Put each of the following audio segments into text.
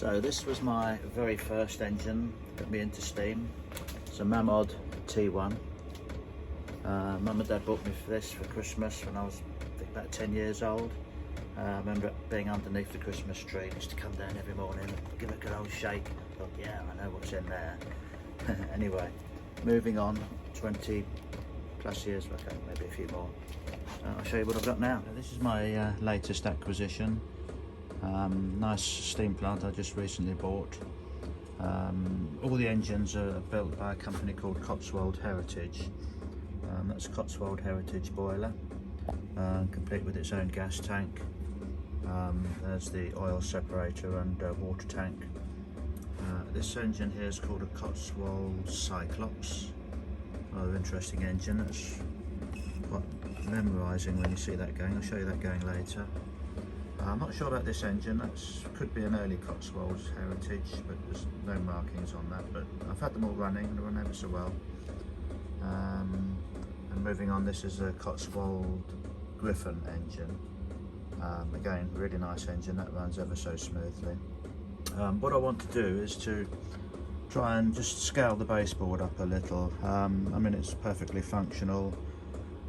So this was my very first engine, got me into steam. It's a Mamod T1. Mum and Dad bought me for this for Christmas when I was, I think, about 10 years old. I remember it being underneath the Christmas tree. I used to come down every morning, give it a good old shake. Thought, yeah, I know what's in there. Anyway, moving on, 20 plus years, okay, maybe a few more. I'll show you what I've got now. This is my latest acquisition. Nice steam plant I just recently bought. All the engines are built by a company called Cotswold Heritage. That's a Cotswold Heritage boiler, complete with its own gas tank. There's the oil separator and water tank. This engine here is called a Cotswold Cyclops. Rather interesting engine. It's quite memorising when you see that going. I'll show you that going later. I'm not sure about this engine. That could be an early Cotswold Heritage, but there's no markings on that. But I've had them all running, they run ever so well. And moving on, this is a Cotswold Griffon engine. Again, really nice engine, that runs ever so smoothly. What I want to do is to try and just scale the baseboard up a little. I mean, it's perfectly functional,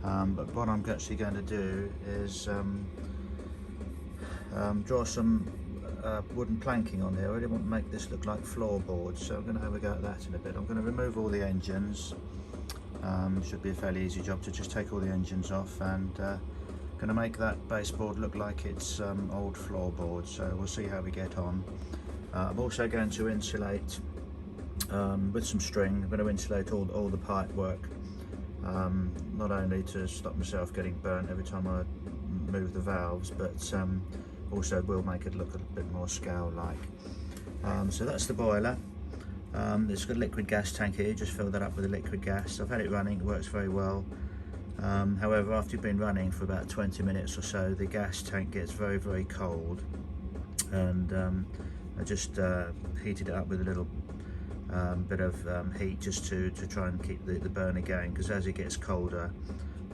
but what I'm actually going to do is draw some wooden planking on here. I really want to make this look like floorboards, so I'm going to have a go at that in a bit. I'm going to remove all the engines. Should be a fairly easy job to just take all the engines off, and going to make that baseboard look like it's old floorboards, so we'll see how we get on. I'm also going to insulate with some string. I'm going to insulate all the pipe work, not only to stop myself getting burnt every time I move the valves, but also will make it look a bit more scale-like. So that's the boiler. It's got a liquid gas tank here, just fill that up with the liquid gas. I've had it running, it works very well. However, after you've been running for about 20 minutes or so, the gas tank gets very, very cold, and I just heated it up with a little bit of heat just to try and keep the burner going, because as it gets colder,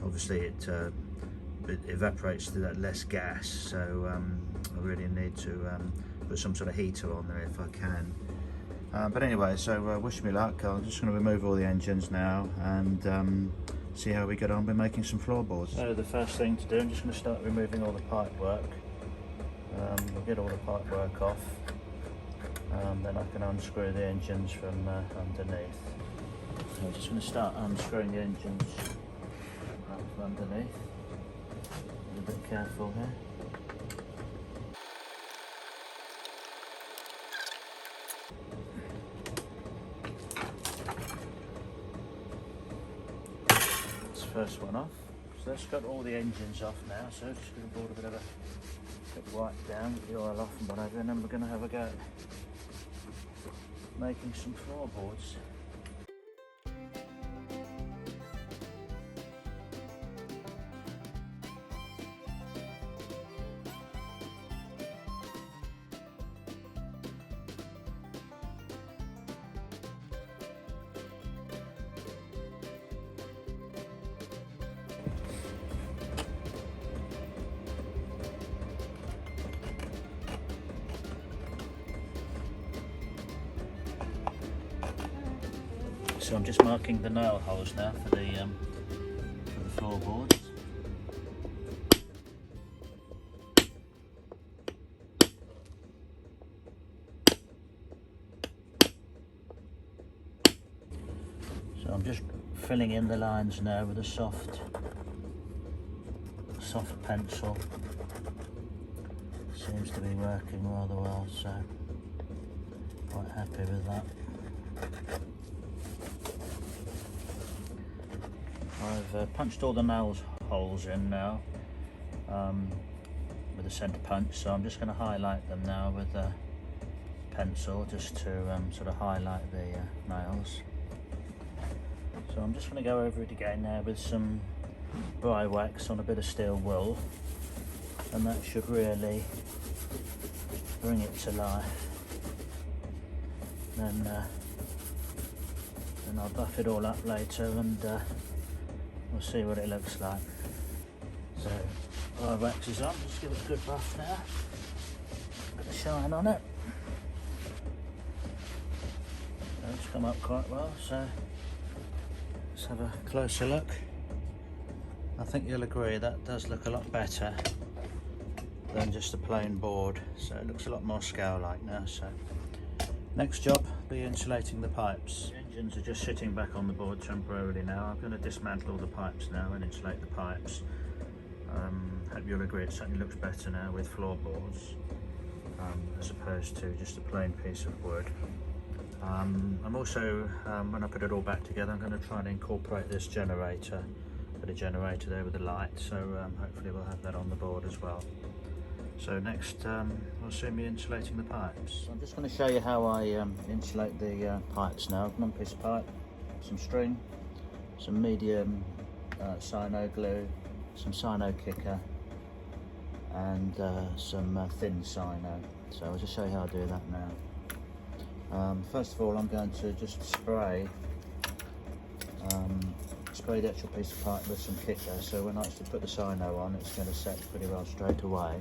obviously it evaporates through that less gas, so I really need to put some sort of heater on there if I can. But anyway, so wish me luck. I'm just going to remove all the engines now and see how we get on with making some floorboards. So the first thing to do, I'm just going to start removing all the pipe work. We'll get all the pipe work off, then I can unscrew the engines from underneath. So I'm just going to start unscrewing the engines from underneath. Be a bit careful here. First one off, so that's got all the engines off now, so just going to board a bit of a wipe down, get the oil off and whatever, and then we're going to have a go at making some floorboards. So I'm just marking the nail holes now for the floorboards. So I'm just filling in the lines now with a soft pencil. Seems to be working rather well, so quite happy with that. I've punched all the nail holes in now with a centre punch, so I'm just going to highlight them now with a pencil, just to sort of highlight the nails. So I'm just going to go over it again now with some dry wax on a bit of steel wool, and that should really bring it to life. Then I'll buff it all up later, and we'll see what it looks like. So our wax is on, just give it a good buff now. Bit of shine on it. it's come up quite well, so let's have a closer look. I think you'll agree that does look a lot better than just a plain board, so it looks a lot more scale-like now. So next job will be insulating the pipes. The engines are just sitting back on the board temporarily now. I'm going to dismantle the pipes now and insulate the pipes. Hope you'll agree it certainly looks better now with floorboards as opposed to just a plain piece of wood. I'm also, when I put it all back together, I'm going to try and incorporate this generator, put a generator there with a light, so hopefully we'll have that on the board as well. So next we'll see me insulating the pipes. I'm just going to show you how I insulate the pipes now. One piece of pipe, some string, some medium cyano glue, some cyano kicker, and some thin cyano. So I'll just show you how I do that now. First of all, I'm going to just spray the actual piece of pipe with some kicker, so when I actually put the cyano on, it's going to set pretty well straight away,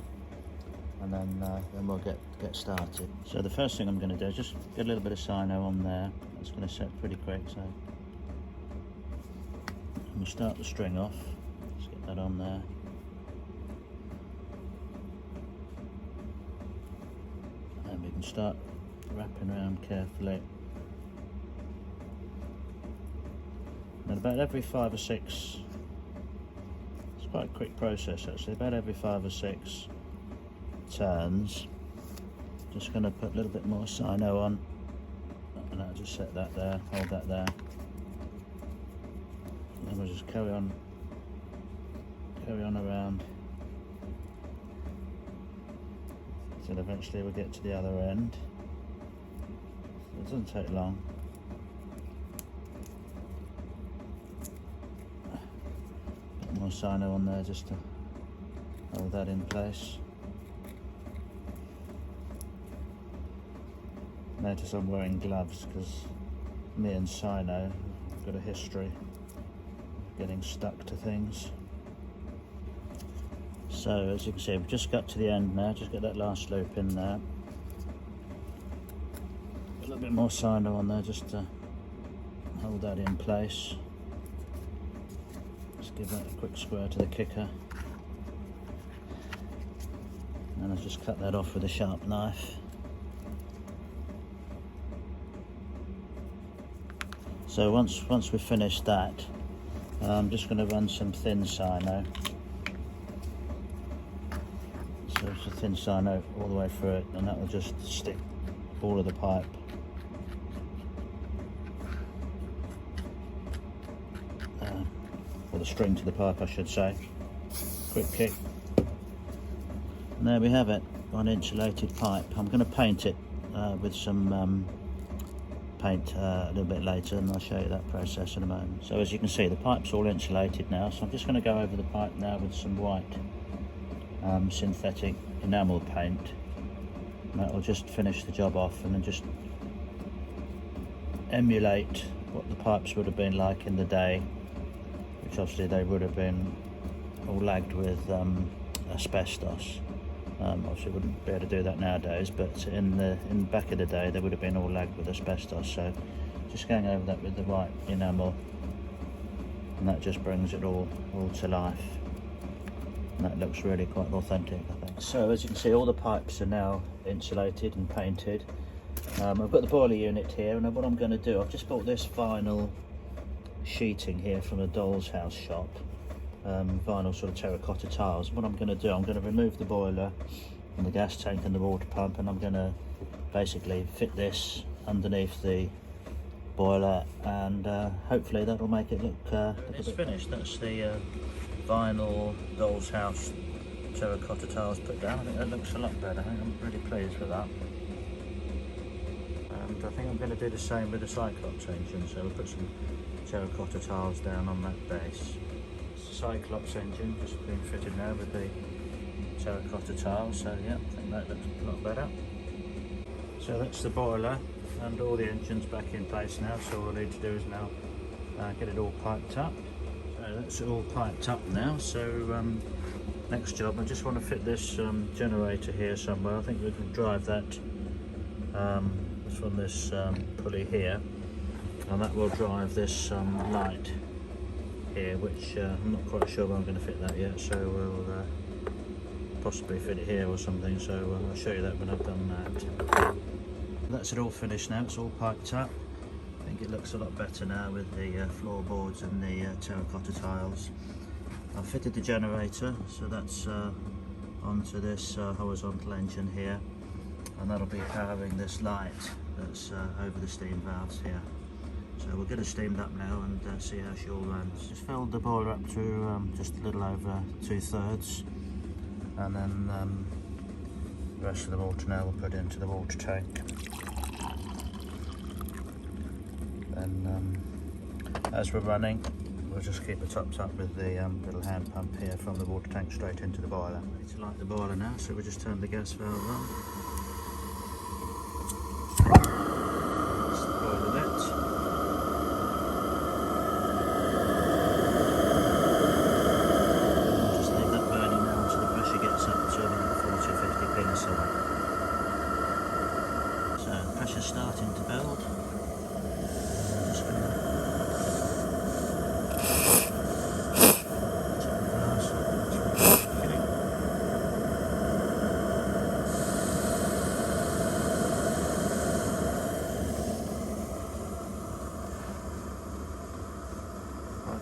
and then we'll get started. So the first thing I'm going to do is just get a little bit of cyano on there. It's going to set pretty quick, so we'll start the string off. Let's get that on there. And we can start wrapping around carefully. And about every 5 or 6, it's quite a quick process actually, about every 5 or 6 turns, just going to put a little bit more cyano on, and I'll just set that there, hold that there, and then we'll just carry on around until eventually we'll get to the other end. It doesn't take long. More cyano on there just to hold that in place. Notice I'm wearing gloves because me and cyano have got a history of getting stuck to things. So as you can see, we've just got to the end now, just get that last loop in there. A little bit more cyano on there just to hold that in place. Just give that a quick square to the kicker. And I'll just cut that off with a sharp knife. So once we've finished that, I'm just going to run some thin cyano. So it's a thin cyano all the way through it, and that will just stick all of the pipe. Or the string to the pipe, I should say. Quick kick. And there we have it, one insulated pipe. I'm going to paint it with some paint a little bit later, and I'll show you that process in a moment. So as you can see, the pipe's all insulated now, so I'm just going to go over the pipe now with some white synthetic enamel paint. And that will just finish the job off and then just emulate what the pipes would have been like in the day, which obviously they would have been all lagged with asbestos. Obviously wouldn't be able to do that nowadays, but in the back of the day they would have been all lagged with asbestos. So just going over that with the white enamel, and that just brings it all to life, and that looks really quite authentic, I think. So as you can see, all the pipes are now insulated and painted. I've got the boiler unit here, and what I'm going to do, I've just bought this vinyl sheeting here from a doll's house shop, vinyl sort of terracotta tiles. What I'm going to do, I'm going to remove the boiler and the gas tank and the water pump, and I'm going to basically fit this underneath the boiler, and hopefully that'll make it look it's finished. That's the vinyl doll's house terracotta tiles put down. I think that looks a lot better. I think I'm really pleased with that. And I think I'm going to do the same with the Cyclops engine, so we'll put some terracotta tiles down on that base. It's the Cyclops engine just being fitted now with the terracotta tiles, so yeah, I think that looks a lot better. So that's the boiler and all the engines back in place now, so all we need to do is now get it all piped up. So that's all piped up now, so next job, I just want to fit this generator here somewhere. I think we can drive that from this pulley here, and that will drive this light here, which I'm not quite sure where I'm going to fit that yet, so we'll possibly fit it here or something, so I'll show you that when I've done that. That's it all finished now, it's all piped up. I think it looks a lot better now with the floorboards and the terracotta tiles. I've fitted the generator, so that's onto this horizontal engine here, and that'll be powering this light that's over the steam valves here. So we'll get it steamed up now and see how she all runs. Just filled the boiler up to just a little over 2/3, and then the rest of the water now we'll put into the water tank. Then as we're running, we'll just keep the tops up with the little hand pump here from the water tank straight into the boiler. Ready to light the boiler now, so we just turn the gas valve on. That's the boiler lit. Just leave that burning now until the pressure gets up to about 40-50 psi. So the pressure's starting to build. I'm just going to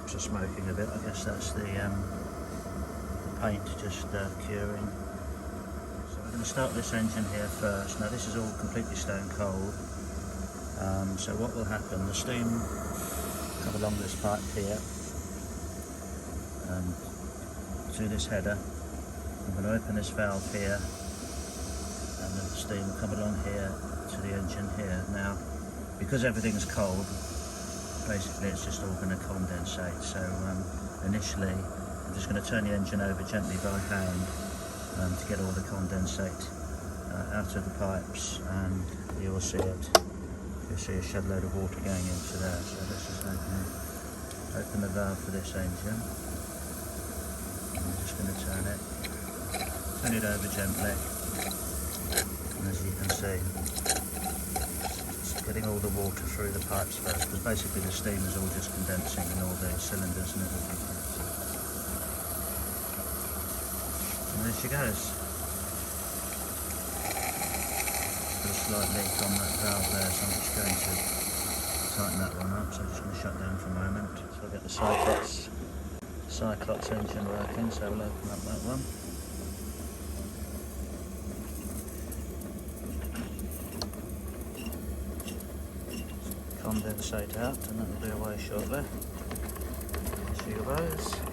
pipes are smoking a bit. I guess that's the paint just curing. So we're going to start this engine here first. Now this is all completely stone cold. So what will happen, the steam come along this pipe here to this header. I'm going to open this valve here, and then the steam will come along here to the engine here. Now, because everything's cold, basically it's just all going to condensate. So initially I'm just going to turn the engine over gently by hand to get all the condensate out of the pipes, and you will see it. You'll see a shed load of water going into there. So let's just open the valve for this engine. I'm just going to turn it over gently, and as you can see, it's getting all the water through the pipes first, because basically the steam is all just condensing in all the cylinders and everything. And there she goes. A slight leak on that valve there, so I'm just going to tighten that one up. So I'm just going to shut down for a moment. So I'll get the Cyclops engine working, so we'll open up that one. Condensate out, and that will be away shortly. There she goes.